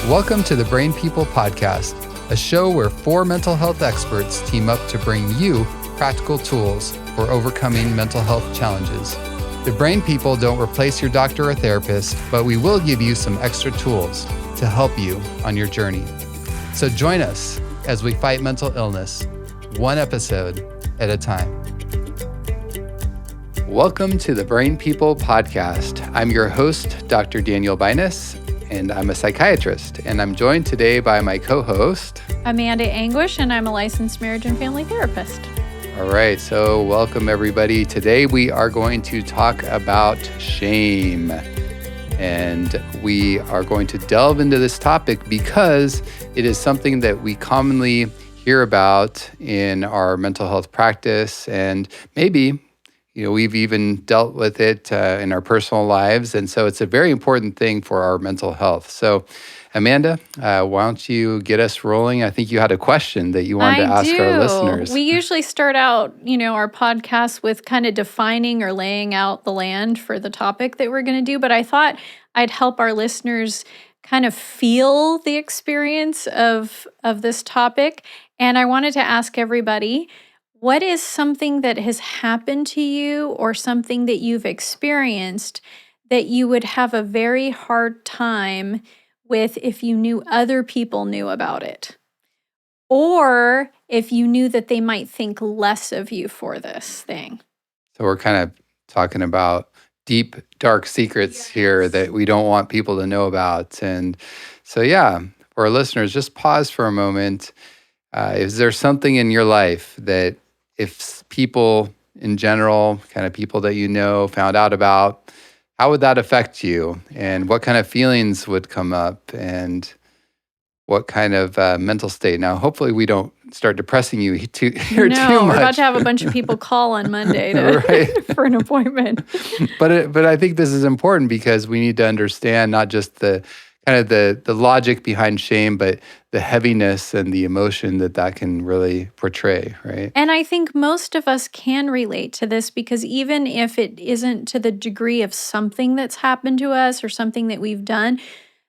Welcome to the Brain People Podcast, a show where four mental health experts team up to bring you practical tools for overcoming mental health challenges. The Brain People don't replace your doctor or therapist, but we will give you some extra tools to help you on your journey. So join us as we fight mental illness, one episode at a time. Welcome to the Brain People Podcast. I'm your host, Dr. Daniel Binus, and I'm a psychiatrist. And I'm joined today by my co-host, Amanda Anguish, and I'm a licensed marriage and family therapist. All right, so welcome everybody. Today we are going to talk about shame. And we are going to delve into this topic because it is something that we commonly hear about in our mental health practice, and maybe we've even dealt with it in our personal lives. And so it's a very important thing for our mental health. So Amanda, why don't you get us rolling? I think you had a question that you wanted to ask our listeners. We usually start out, our podcast with kind of defining or laying out the land for the topic that we're going to do. But I thought I'd help our listeners kind of feel the experience of this topic. And I wanted to ask everybody, what is something that has happened to you or something that you've experienced that you would have a very hard time with if you knew other people knew about it? Or if you knew that they might think less of you for this thing? So we're kind of talking about deep, dark secrets here that we don't want people to know about. And so, for our listeners, just pause for a moment. Is there something in your life that if people in general, kind of people that you know, found out about, how would that affect you? And what kind of feelings would come up? And what kind of mental state? Now, hopefully we don't start depressing you too much. No, we're about to have a bunch of people call on Monday for an appointment. But I think this is important because we need to understand not just the kind of the logic behind shame, but the heaviness and the emotion that can really portray, right? And I think most of us can relate to this because even if it isn't to the degree of something that's happened to us or something that we've done,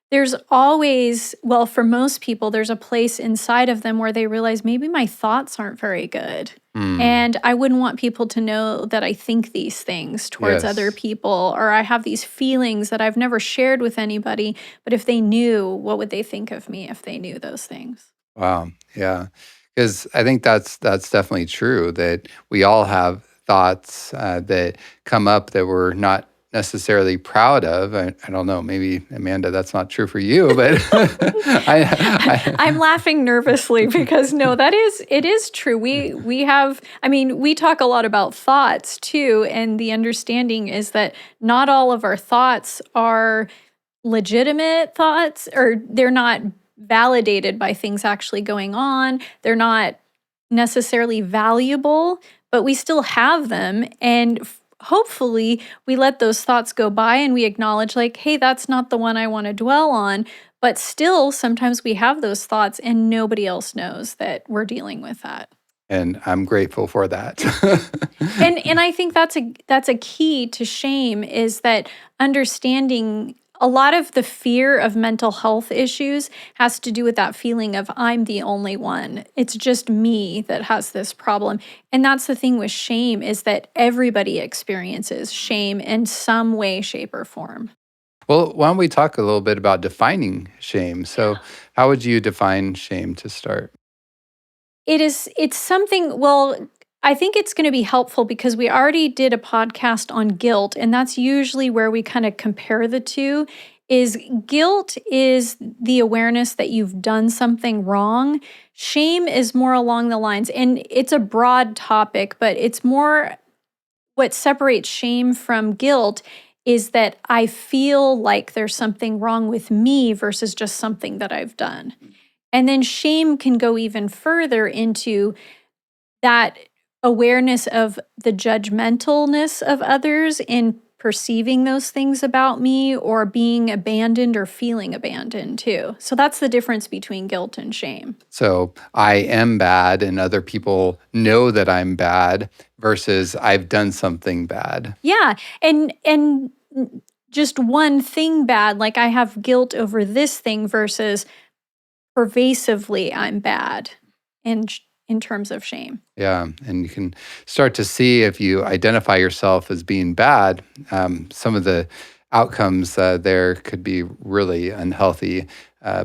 there's always, for most people, there's a place inside of them where they realize maybe my thoughts aren't very good. And I wouldn't want people to know that I think these things towards other people, or I have these feelings that I've never shared with anybody. But if they knew, what would they think of me if they knew those things? Wow. Yeah. Because I think that's definitely true, that we all have thoughts that come up that we're not necessarily proud of. I don't know, maybe Amanda, that's not true for you, but I'm laughing nervously because it is true. We talk a lot about thoughts too, and the understanding is that not all of our thoughts are legitimate thoughts, or they're not validated by things actually going on. They're not necessarily valuable, but we still have them, and hopefully we let those thoughts go by and we acknowledge hey, that's not the one I want to dwell on. But still, sometimes we have those thoughts and nobody else knows that we're dealing with that. And I'm grateful for that. and I think that's a key to shame, is that understanding a lot of the fear of mental health issues has to do with that feeling of I'm the only one. It's just me that has this problem. And that's the thing with shame, is that everybody experiences shame in some way, shape, or form. Well, why don't we talk a little bit about defining shame? So how would you define shame to start? It's something, I think it's going to be helpful because we already did a podcast on guilt, and that's usually where we kind of compare the two. Is guilt is the awareness that you've done something wrong. Shame is more along the lines, and it's a broad topic, but it's more what separates shame from guilt is that I feel like there's something wrong with me versus just something that I've done. And then shame can go even further into that awareness of the judgmentalness of others in perceiving those things about me, or being abandoned or feeling abandoned too. So that's the difference between guilt and shame. So I am bad and other people know that I'm bad versus I've done something bad. Yeah. And just one thing bad, like I have guilt over this thing versus pervasively I'm bad in terms of shame. Yeah, and you can start to see if you identify yourself as being bad, some of the outcomes there could be really unhealthy,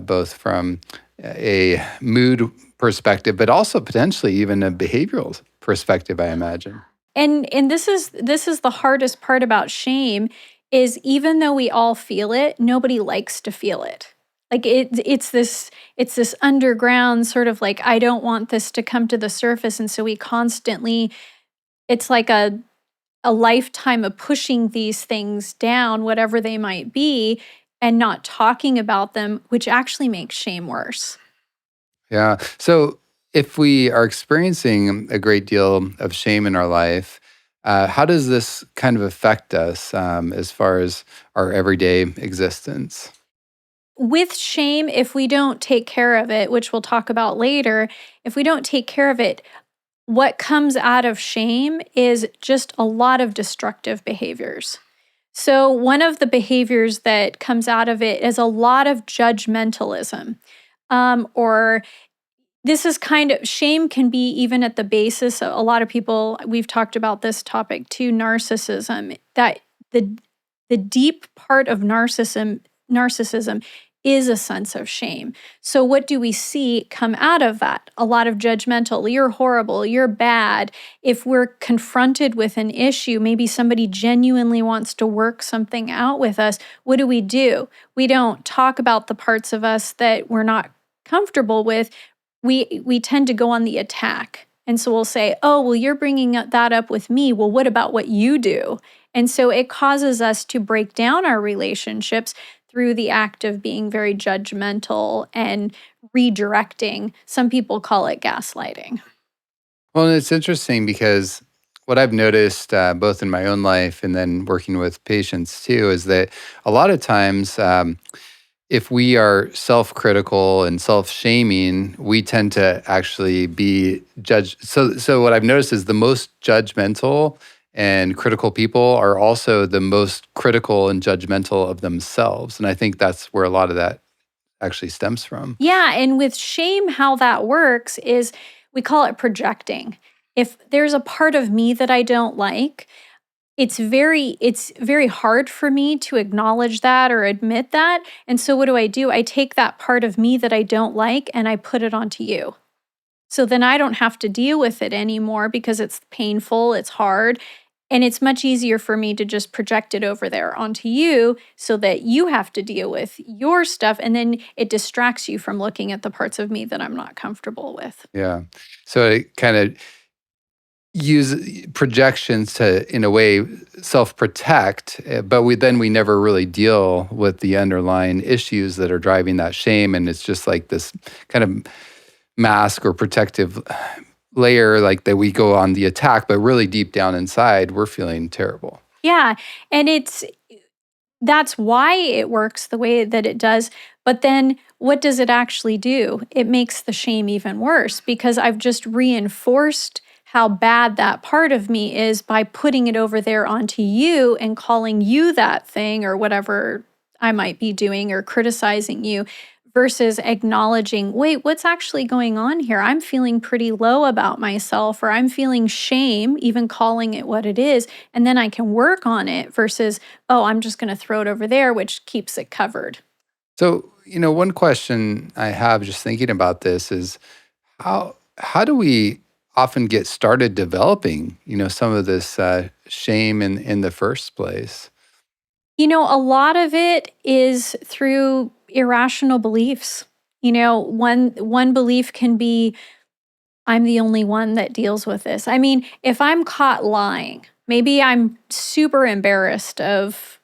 both from a mood perspective, but also potentially even a behavioral perspective, I imagine. And this is the hardest part about shame is even though we all feel it, nobody likes to feel it. Like it's this underground sort of like I don't want this to come to the surface, and so we constantly it's like a lifetime of pushing these things down, whatever they might be, and not talking about them, which actually makes shame worse. Yeah. So if we are experiencing a great deal of shame in our life, how does this kind of affect us as far as our everyday existence? With shame, if we don't take care of it, which we'll talk about later, if we don't take care of it, what comes out of shame is just a lot of destructive behaviors. So, one of the behaviors that comes out of it is a lot of judgmentalism. Or this is kind of shame can be even at the basis of a lot of people, we've talked about this topic too, narcissism, that the the deep part of narcissism is a sense of shame. So what do we see come out of that? A lot of judgmental, you're horrible, you're bad. If we're confronted with an issue, maybe somebody genuinely wants to work something out with us, what do? We don't talk about the parts of us that we're not comfortable with. We tend to go on the attack. And so we'll say, "Oh, well you're bringing that up with me. Well, what about what you do?" And so it causes us to break down our relationships through the act of being very judgmental and redirecting. Some people call it gaslighting. Well, it's interesting because what I've noticed both in my own life and then working with patients too is that a lot of times, if we are self-critical and self-shaming, we tend to actually be judged. So what I've noticed is the most judgmental and critical people are also the most critical and judgmental of themselves. And I think that's where a lot of that actually stems from. Yeah, and with shame, how that works is we call it projecting. If there's a part of me that I don't like, it's very hard for me to acknowledge that or admit that. And so what do? I take that part of me that I don't like and I put it onto you. So then I don't have to deal with it anymore because it's painful, it's hard, and it's much easier for me to just project it over there onto you so that you have to deal with your stuff and then it distracts you from looking at the parts of me that I'm not comfortable with. Yeah. So it kind of use projections to, in a way, self-protect, but we never really deal with the underlying issues that are driving that shame, and it's just like this kind of mask or protective layer, like that we go on the attack, but really deep down inside, we're feeling terrible. Yeah, and that's why it works the way that it does. But then what does it actually do? It makes the shame even worse because I've just reinforced how bad that part of me is by putting it over there onto you and calling you that thing or whatever I might be doing or criticizing you versus acknowledging, wait, what's actually going on here? I'm feeling pretty low about myself, or I'm feeling shame, even calling it what it is. And then I can work on it versus, oh, I'm just going to throw it over there, which keeps it covered. So, one question I have just thinking about this is how do we often get started developing, some of this shame in the first place? A lot of it is through irrational beliefs. One belief can be, I'm the only one that deals with this. I mean, if I'm caught lying, maybe I'm super embarrassed of,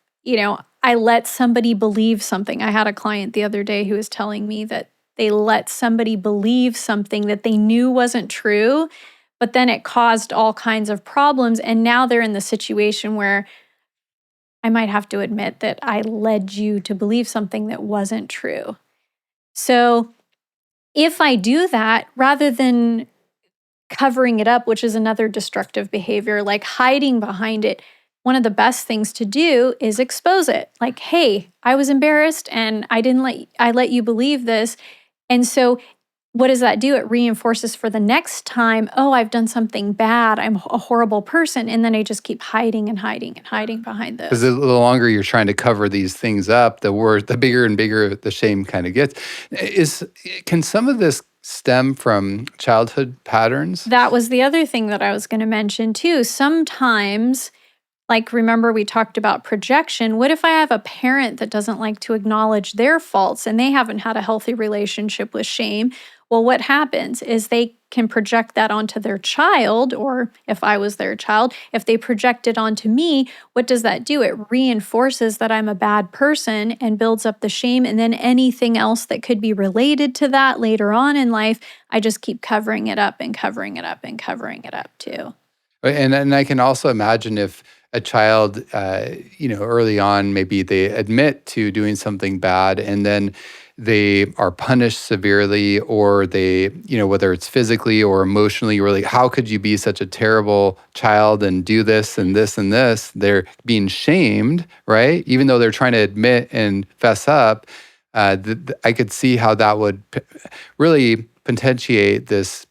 I let somebody believe something. I had a client the other day who was telling me that they let somebody believe something that they knew wasn't true, but then it caused all kinds of problems. And now they're in the situation where I might have to admit that I led you to believe something that wasn't true. So if I do that, rather than covering it up, which is another destructive behavior, like hiding behind it, one of the best things to do is expose it. Like, hey, I was embarrassed and I let you believe this. And so what does that do? It reinforces for the next time, oh, I've done something bad. I'm a horrible person. And then I just keep hiding and hiding and hiding behind Because the this. longer you're trying to cover these things up, the bigger and bigger the shame kind of gets. Can some of this stem from childhood patterns? That was the other thing that I was going to mention too. Sometimes, like, remember we talked about projection. What if I have a parent that doesn't like to acknowledge their faults and they haven't had a healthy relationship with shame? Well, what happens is they can project that onto their child, or if I was their child, if they project it onto me, what does that do? It reinforces that I'm a bad person and builds up the shame. And then anything else that could be related to that later on in life, I just keep covering it up and covering it up and covering it up too. And I can also imagine if a child, early on, maybe they admit to doing something bad and then they are punished severely, or they, whether it's physically or emotionally, really, how could you be such a terrible child and do this and this and this? They're being shamed, right? Even though they're trying to admit and fess up, I could see how that would really potentiate this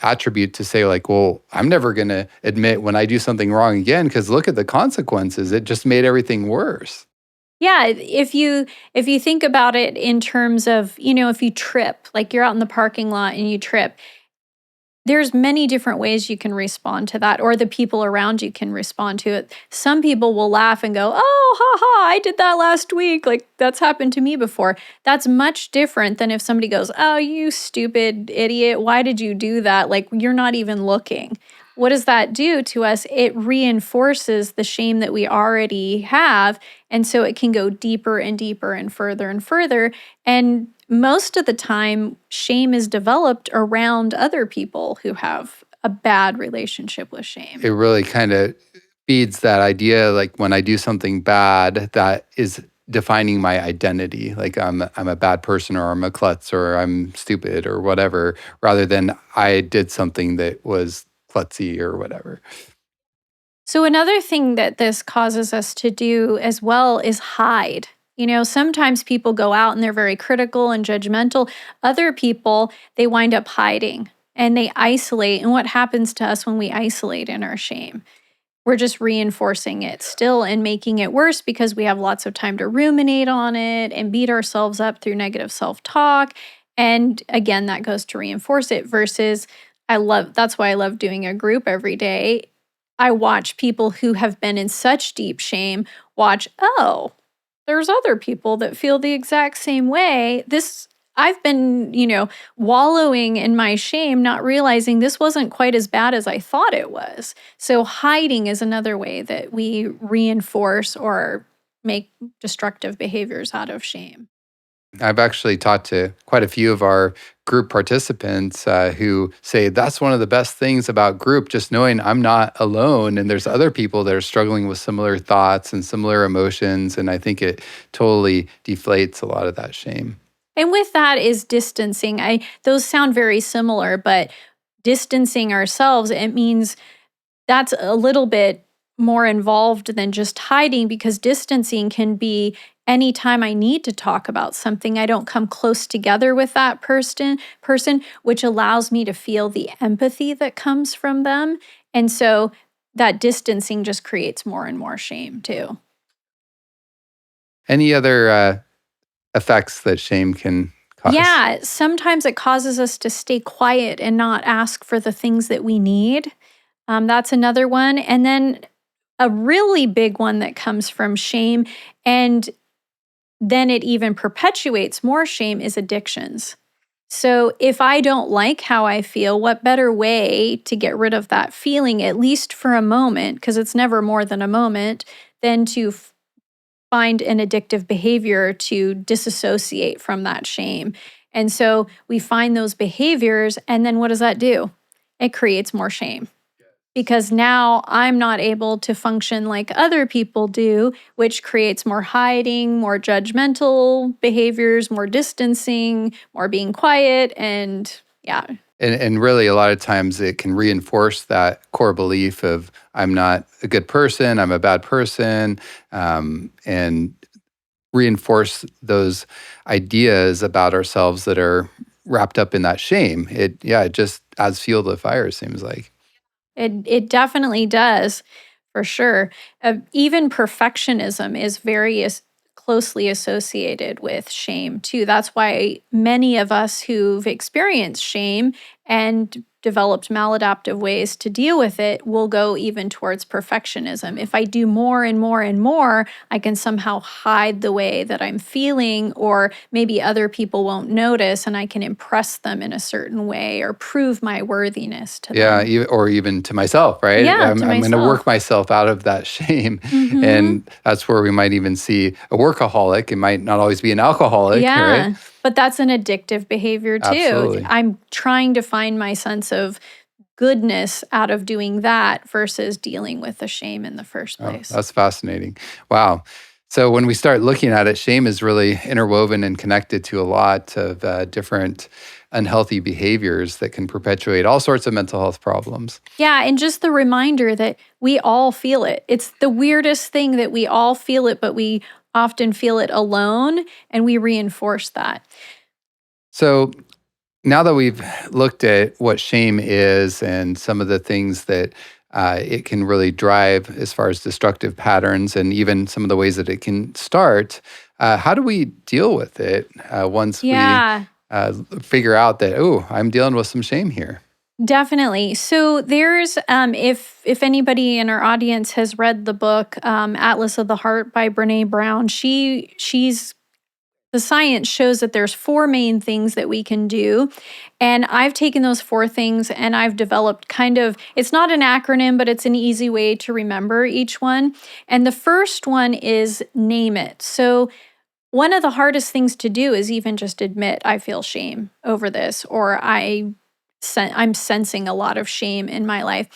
attribute to say, like, well, I'm never going to admit when I do something wrong again, because look at the consequences. It just made everything worse. Yeah, if you think about it in terms of, if you trip, like you're out in the parking lot and you trip, there's many different ways you can respond to that, or the people around you can respond to it. Some people will laugh and go, "Oh, ha ha, I did that last week. Like that's happened to me before." That's much different than if somebody goes, "Oh, you stupid idiot. Why did you do that?" Like you're not even looking. What does that do to us? It reinforces the shame that we already have. And so it can go deeper and deeper and further and further. And most of the time, shame is developed around other people who have a bad relationship with It shame. really kind of feeds that idea, like when I do something bad, that is defining my identity. Like I'm a bad person, or I'm a klutz, or I'm stupid, or whatever, rather than I did something that was klutzy or whatever. So, another thing that this causes us to do as well is hide. Sometimes people go out and they're very critical and judgmental. Other people, they wind up hiding and they isolate. And what happens to us when we isolate in our shame? We're just reinforcing it still and making it worse because we have lots of time to ruminate on it and beat ourselves up through negative self talk. And again, that goes to reinforce it versus that's why I love doing a group every day. I watch people who have been in such deep shame watch, oh, there's other people that feel the exact same way. I've been, wallowing in my shame, not realizing this wasn't quite as bad as I thought it was. So hiding is another way that we reinforce or make destructive behaviors out of shame. I've actually talked to quite a few of our group participants who say that's one of the best things about group, just knowing I'm not alone and there's other people that are struggling with similar thoughts and similar emotions. And I think it totally deflates a lot of that shame. And with that is distancing. Those sound very similar, but distancing ourselves, it means that's a little bit more involved than just hiding because distancing can be anytime I need to talk about something, I don't come close together with that person, which allows me to feel the empathy that comes from them. And so that distancing just creates more and more shame too. Any other effects that shame can cause? Yeah, sometimes it causes us to stay quiet and not ask for the things that we need. That's another one. And then a really big one that comes from shame, and then it even perpetuates more shame, is addictions. So if I don't like how I feel, what better way to get rid of that feeling, at least for a moment, because it's never more than a moment, than to find an addictive behavior to disassociate from that shame. And so we find those behaviors, and then what does that do? It creates more shame because now I'm not able to function like other people do, which creates more hiding, more judgmental behaviors, more distancing, more being quiet. And yeah, And really, a lot of times it can reinforce that core belief of I'm not a good person, I'm a bad person, and reinforce those ideas about ourselves that are wrapped up in that shame. It just adds fuel to the fire, it seems like. It definitely does, for sure. Even perfectionism is very closely associated with shame too. That's why many of us who've experienced shame and developed maladaptive ways to deal with it will go even towards perfectionism. If I do more and more and more, I can somehow hide the way that I'm feeling, or maybe other people won't notice and I can impress them in a certain way or prove my worthiness to Yeah, them. or even to myself, right? Yeah, to I'm going to work myself. myself out of that shame. Mhm. And that's where we might even see a workaholic. It might not always be an alcoholic, right? Yeah. But that's an addictive behavior too. Absolutely. I'm trying to find my sense of goodness out of doing that versus dealing with the shame in the first Oh, place. that's fascinating. Wow. So when we start looking at it, shame is really interwoven and connected to a lot of different unhealthy behaviors that can perpetuate all sorts of mental health problems. Yeah, and just the reminder that we all feel it. It's the weirdest thing that we all feel it, but we often feel it alone, and we reinforce that. So now that we've looked at what shame is and some of the things that it can really drive as far as destructive patterns and even some of the ways that it can start, how do we deal with it once we Yeah. figure out that, oh, I'm dealing with some shame here? Definitely. So there's if anybody in our audience has read the book Atlas of the Heart by Brene Brown, she's the science shows that there's four main things that we can do. And I've taken those four things and I've developed kind of, it's not an acronym, but it's an easy way to remember each one. And the first one is name it. So one of the hardest things to do is even just admit I feel shame over this, or I'm sensing a lot of shame in my life.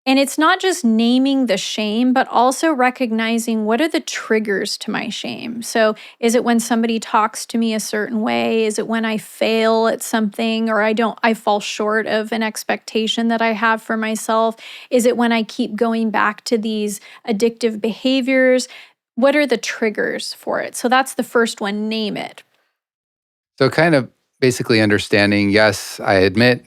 And it's not just naming the shame, but also recognizing what are the triggers to my shame. So, is it when somebody talks to me a certain way? Is it when I fail at something, or I fall short of an expectation that I have for myself? Is it when I keep going back to these addictive behaviors? What are the triggers for it? So that's the first one, name it. So, kind of basically understanding, yes, I admit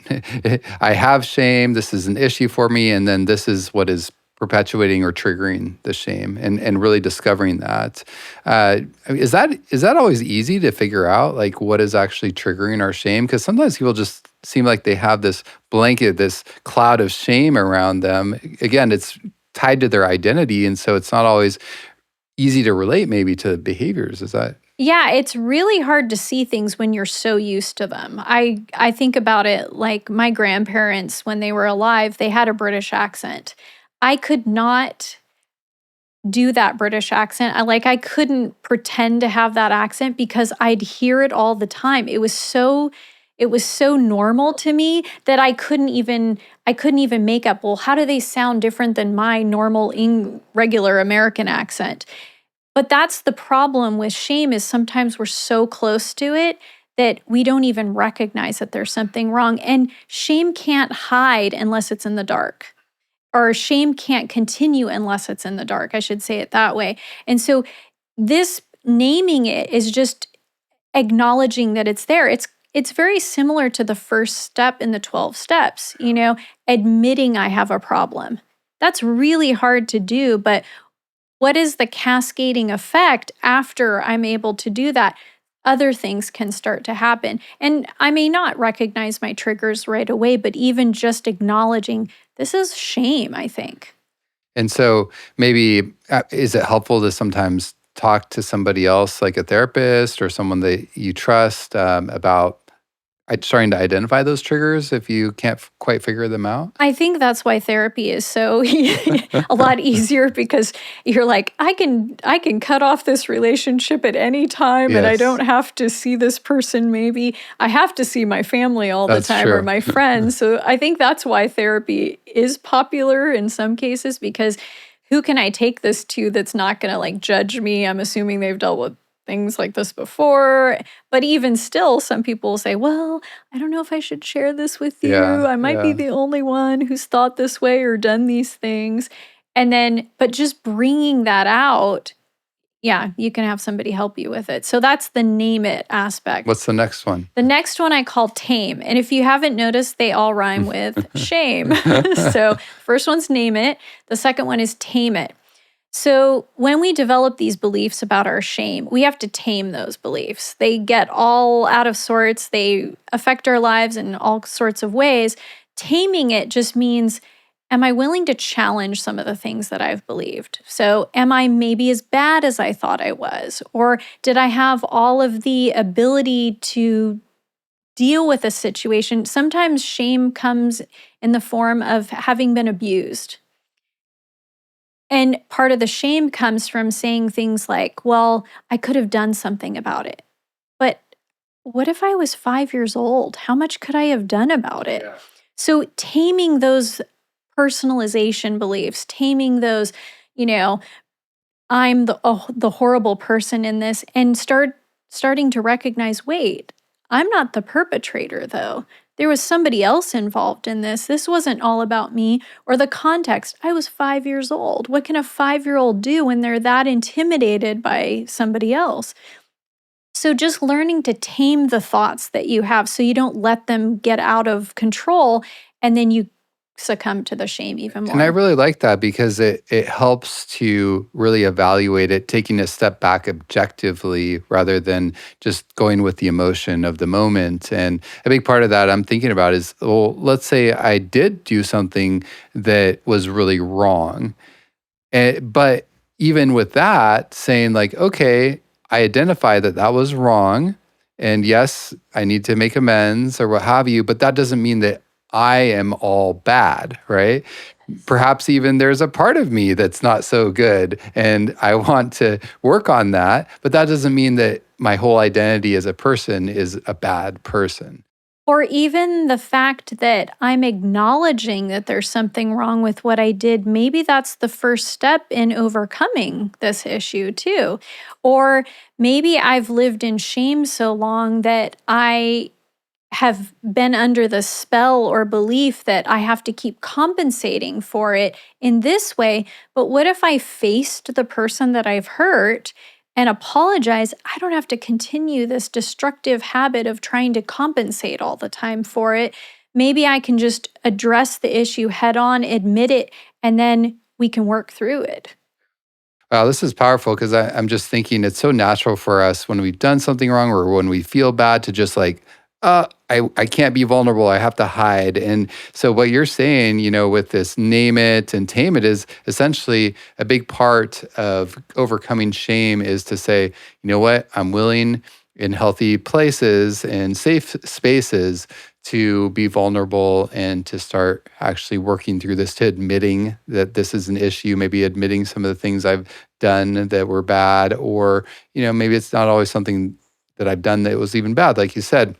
I have shame. This is an issue for me. And then this is what is perpetuating or triggering the shame, and really discovering that. Is that always easy to figure out, like what is actually triggering our shame? Because sometimes people just seem like they have this blanket, this cloud of shame around them. Again, it's tied to their identity. And so it's not always easy to relate maybe to behaviors. Is that? Yeah, it's really hard to see things when you're so used to them. I think about it like my grandparents when they were alive, they had a British accent. I could not do that British accent. I couldn't pretend to have that accent because I'd hear it all the time. It was so normal to me that I couldn't even make up, well, how do they sound different than my normal regular American accent? But that's the problem with shame is sometimes we're so close to it that we don't even recognize that there's something wrong. And shame can't hide unless it's in the dark. Or shame can't continue unless it's in the dark. I should say it that way. And so this naming it is just acknowledging that it's there. It's very similar to the first step in the 12 steps, admitting I have a problem. That's really hard to do, but what is the cascading effect after I'm able to do that? Other things can start to happen. And I may not recognize my triggers right away, but even just acknowledging this is shame, I think. And so maybe is it helpful to sometimes talk to somebody else, like a therapist or someone that you trust, about starting to identify those triggers if you can't quite figure them out? I think that's why therapy is so a lot easier because you're like, I can cut off this relationship at any time and I Yes, don't have to see this person maybe. I have to see my family all the that's time or true. my friends. So I think that's why therapy is popular in some cases because who can I take this to that's not going to like judge me? I'm assuming they've dealt with things like this before. But even still, some people say, well, I don't know if I should share this with you. Yeah. I might be Yeah. the only one who's thought this way or done these things. And then, but just bringing that out, yeah, you can have somebody help you with it. So that's the name it aspect. What's the next one? The next one I call tame. And if you haven't noticed, they all rhyme with shame. So first one's name it. The second one is tame it. So when we develop these beliefs about our shame, we have to tame those beliefs. They get all out of sorts. They affect our lives in all sorts of ways. Taming it just means, am I willing to challenge some of the things that I've believed? So am I maybe as bad as I thought I was? Or did I have all of the ability to deal with a situation? Sometimes shame comes in the form of having been abused. And part of the shame comes from saying things like, well, I could have done something about it. But what if I was 5 years old? How much could I have done about it? Yeah. So taming those personalization beliefs, taming those, I'm the horrible person in this, and starting to recognize, wait, I'm not the perpetrator though. There was somebody else involved in this. This wasn't all about me or the context. I was 5 years old. What can a 5-year-old do when they're that intimidated by somebody else? So just learning to tame the thoughts that you have so you don't let them get out of control and then you succumb to the shame even more. And I really like that because it helps to really evaluate it, taking a step back objectively rather than just going with the emotion of the moment. And a big part of that I'm thinking about is, well, let's say I did do something that was really wrong. But even with that, saying like, okay, I identify that that was wrong. And yes, I need to make amends or what have you, but that doesn't mean that I am all bad, right? Perhaps even there's a part of me that's not so good and I want to work on that, but that doesn't mean that my whole identity as a person is a bad person. Or even the fact that I'm acknowledging that there's something wrong with what I did, maybe that's the first step in overcoming this issue too. Or maybe I've lived in shame so long that I have been under the spell or belief that I have to keep compensating for it in this way. But what if I faced the person that I've hurt and apologize? I don't have to continue this destructive habit of trying to compensate all the time for it. Maybe I can just address the issue head on, admit it, and then we can work through it. Wow, this is powerful because I'm just thinking it's so natural for us when we've done something wrong or when we feel bad to just like, I can't be vulnerable. I have to hide. And so what you're saying, with this name it and tame it is essentially a big part of overcoming shame is to say, you know what, I'm willing in healthy places and safe spaces to be vulnerable and to start actually working through this, to admitting that this is an issue, maybe admitting some of the things I've done that were bad, or, maybe it's not always something that I've done that was even bad, like you said.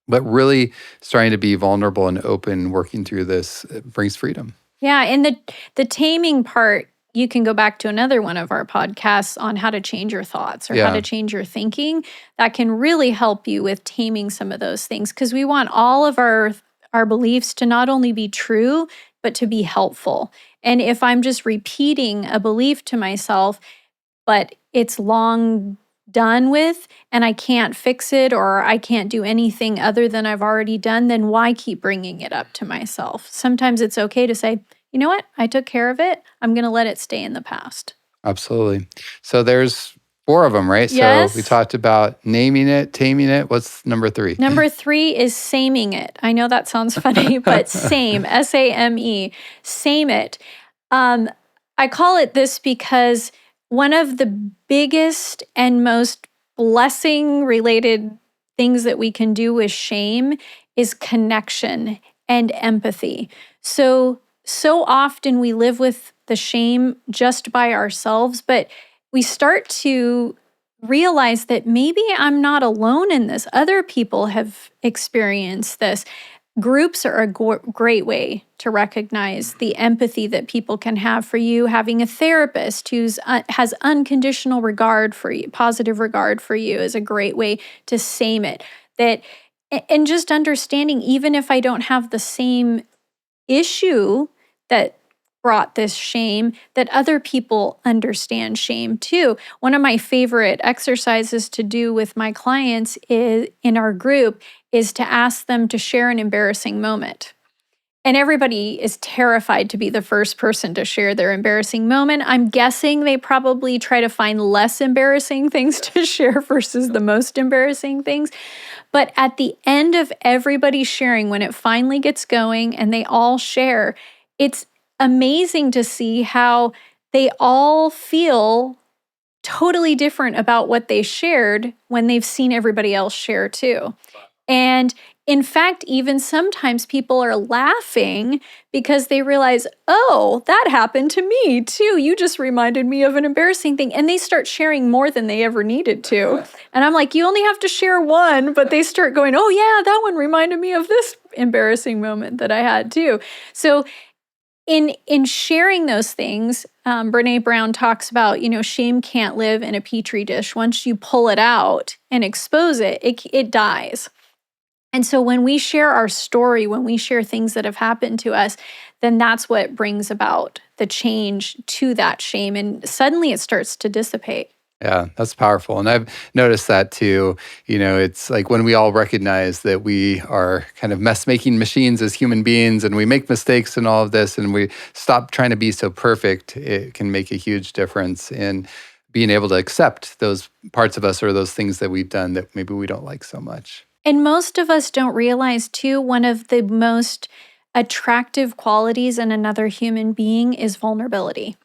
But really starting to be vulnerable and open, working through this brings freedom. Yeah, and the taming part, you can go back to another one of our podcasts on how to change your thoughts or how to change your thinking. That can really help you with taming some of those things because we want all of our beliefs to not only be true, but to be helpful. And if I'm just repeating a belief to myself, but it's long done with and I can't fix it or I can't do anything other than I've already done, then why keep bringing it up to myself? Sometimes it's okay to say, you know what? I took care of it. I'm going to let it stay in the past. Absolutely. So there's 4 of them, right? Yes. So we talked about naming it, taming it. What's number 3? Number 3 is saming it. I know that sounds funny, but same, S-A-M-E, same it. I call it this because one of the biggest and most blessing related things that we can do with shame is connection and empathy. So often we live with the shame just by ourselves, but we start to realize that maybe I'm not alone in this. Other people have experienced this. Groups are a great way to recognize the empathy that people can have for you. Having a therapist who's has unconditional regard for you, positive regard for you, is a great way to same it. And just understanding, even if I don't have the same issue that brought this shame, that other people understand shame too. One of my favorite exercises to do with my clients is in our group is to ask them to share an embarrassing moment. And everybody is terrified to be the first person to share their embarrassing moment. I'm guessing they probably try to find less embarrassing things to share versus the most embarrassing things. But at the end of everybody sharing, when it finally gets going and they all share, it's amazing to see how they all feel totally different about what they shared when they've seen everybody else share too. And in fact, even sometimes people are laughing because they realize, oh, that happened to me too. You just reminded me of an embarrassing thing. And they start sharing more than they ever needed to. And I'm like, you only have to share one, but they start going, oh yeah, that one reminded me of this embarrassing moment that I had too. So in sharing those things, Brene Brown talks about, shame can't live in a petri dish. Once you pull it out and expose it, it dies. And so when we share our story, when we share things that have happened to us, then that's what brings about the change to that shame. And suddenly it starts to dissipate. Yeah, that's powerful. And I've noticed that too. It's like when we all recognize that we are kind of mess-making machines as human beings and we make mistakes and all of this and we stop trying to be so perfect, it can make a huge difference in being able to accept those parts of us or those things that we've done that maybe we don't like so much. And most of us don't realize, too, one of the most attractive qualities in another human being is vulnerability.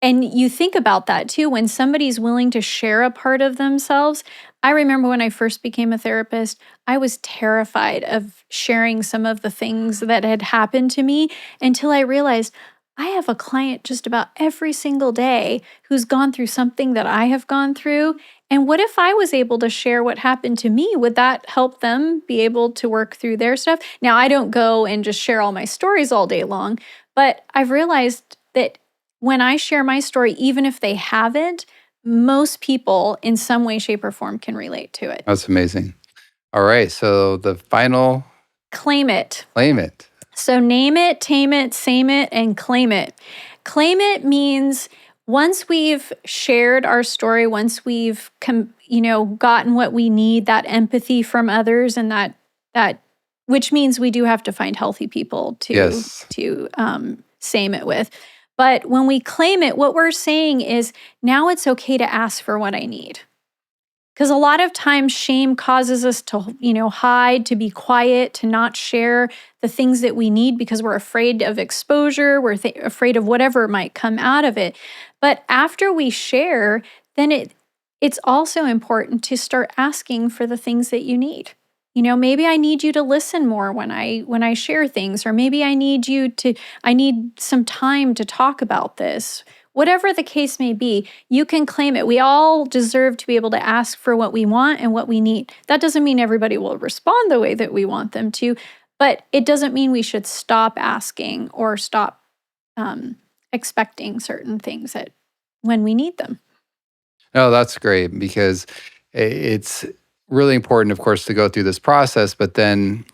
And you think about that, too, when somebody's willing to share a part of themselves. I remember when I first became a therapist, I was terrified of sharing some of the things that had happened to me until I realized I have a client just about every single day who's gone through something that I have gone through. And what if I was able to share what happened to me? Would that help them be able to work through their stuff? Now, I don't go and just share all my stories all day long, but I've realized that when I share my story, even if they haven't, most people in some way, shape, or form can relate to it. That's amazing. All right. So the final. Claim it. Claim it. So name it, tame it, same it, and claim it. Claim it means once we've shared our story, once we've gotten what we need, that empathy from others, and that which means we do have to find healthy people to same it with. But when we claim it, what we're saying is now it's okay to ask for what I need. Because a lot of times shame causes us to, hide, to be quiet, to not share the things that we need because we're afraid of exposure, we're afraid of whatever might come out of it. But after we share, then it's also important to start asking for the things that you need. Maybe I need you to listen more when I share things, or maybe I need some time to talk about this. Whatever the case may be, you can claim it. We all deserve to be able to ask for what we want and what we need. That doesn't mean everybody will respond the way that we want them to, but it doesn't mean we should stop asking or stop expecting certain things when we need them. No, that's great, because it's really important, of course, to go through this process, but then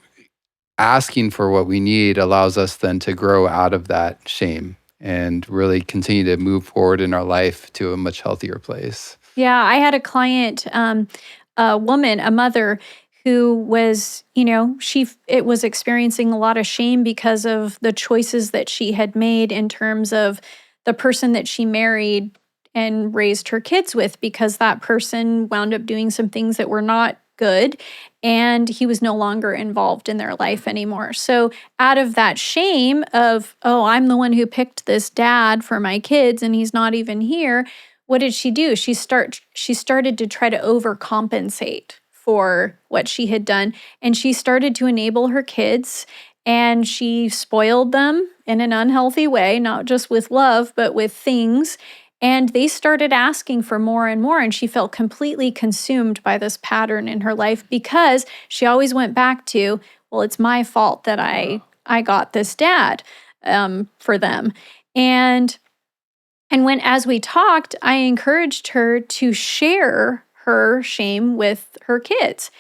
asking for what we need allows us then to grow out of that shame and really continue to move forward in our life to a much healthier place. Yeah, I had a client, a woman, a mother, who was, it was experiencing a lot of shame because of the choices that she had made in terms of the person that she married and raised her kids with, because that person wound up doing some things that were not good, and he was no longer involved in their life anymore. So out of that shame of, oh, I'm the one who picked this dad for my kids and he's not even here, what did she do? She started to try to overcompensate for what she had done, and she started to enable her kids, and she spoiled them in an unhealthy way, not just with love, but with things. And they started asking for more and more, and she felt completely consumed by this pattern in her life because she always went back to, well, it's my fault that I got this dad for them. And as we talked, I encouraged her to share her shame with her kids.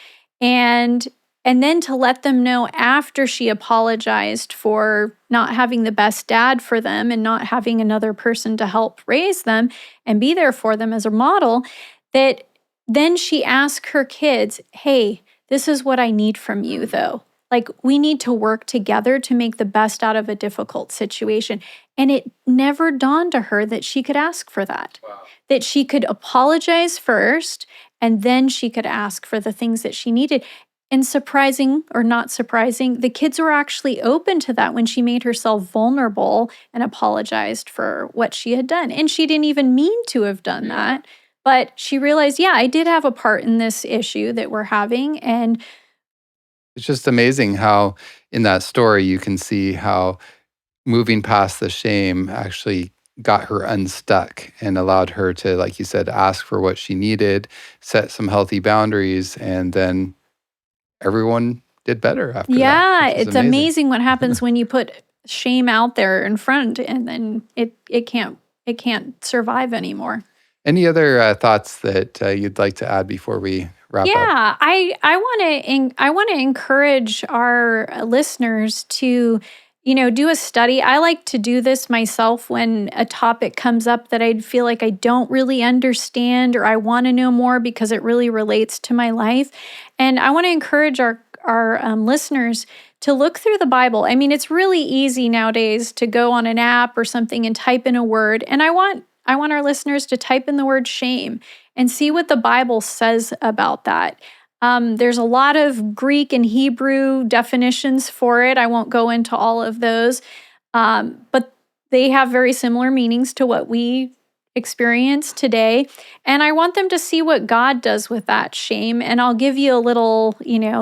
And then to let them know after she apologized for not having the best dad for them and not having another person to help raise them and be there for them as a model, that then she asked her kids, hey, this is what I need from you, though. Like, we need to work together to make the best out of a difficult situation. And it never dawned to her that she could ask for that, that she could apologize first, and then she could ask for the things that she needed. And surprising or not surprising, the kids were actually open to that when she made herself vulnerable and apologized for what she had done. And she didn't even mean to have done that. But she realized, I did have a part in this issue that we're having. And it's just amazing how in that story you can see how moving past the shame actually got her unstuck and allowed her to, like you said, ask for what she needed, set some healthy boundaries, and then everyone did better after that. Yeah, it's amazing what happens when you put shame out there in front, and then it can't survive anymore. Any other thoughts that you'd like to add before we wrap up? Yeah, I want to encourage our listeners to do a study. I like to do this myself when a topic comes up that I feel like I don't really understand or I want to know more because it really relates to my life. And I want to encourage our listeners to look through the Bible. I mean, it's really easy nowadays to go on an app or something and type in a word. And I want our listeners to type in the word shame and see what the Bible says about that. There's a lot of Greek and Hebrew definitions for it. I won't go into all of those, but they have very similar meanings to what we experience today. And I want them to see what God does with that shame. And I'll give you a little,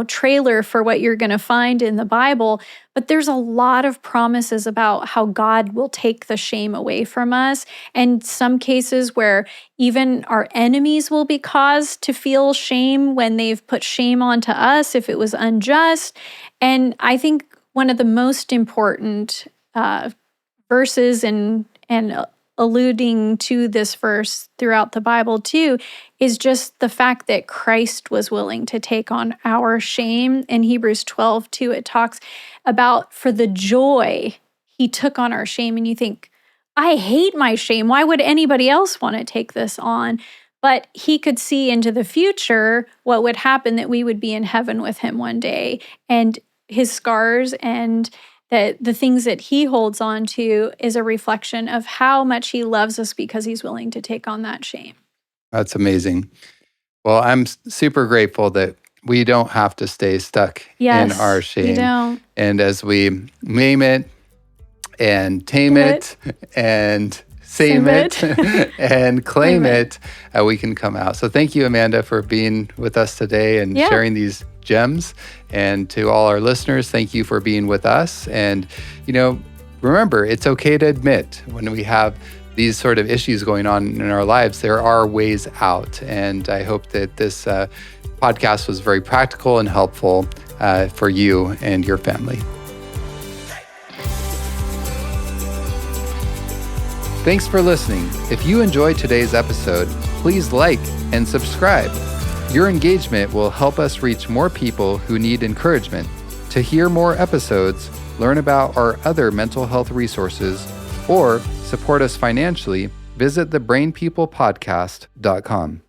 trailer for what you're going to find in the Bible. But there's a lot of promises about how God will take the shame away from us. And some cases where even our enemies will be caused to feel shame when they've put shame onto us if it was unjust. And I think one of the most important verses and alluding to this verse throughout the Bible too, is just the fact that Christ was willing to take on our shame. In Hebrews 12:2, it talks about for the joy he took on our shame. And you think, I hate my shame. Why would anybody else want to take this on? But he could see into the future what would happen, that we would be in heaven with him one day. And his scars and that the things that he holds on to is a reflection of how much he loves us because he's willing to take on that shame. That's amazing. Well, I'm super grateful that we don't have to stay stuck in our shame. We don't. And as we name it and tame it and save it and claim it, we can come out. So thank you, Amanda, for being with us today and sharing these gems. And to all our listeners, thank you for being with us. And, remember, it's okay to admit when we have these sort of issues going on in our lives, there are ways out. And I hope that this podcast was very practical and helpful for you and your family. Thanks for listening. If you enjoyed today's episode, please like and subscribe. Your engagement will help us reach more people who need encouragement. To hear more episodes, learn about our other mental health resources, or support us financially, visit thebrainpeoplepodcast.com.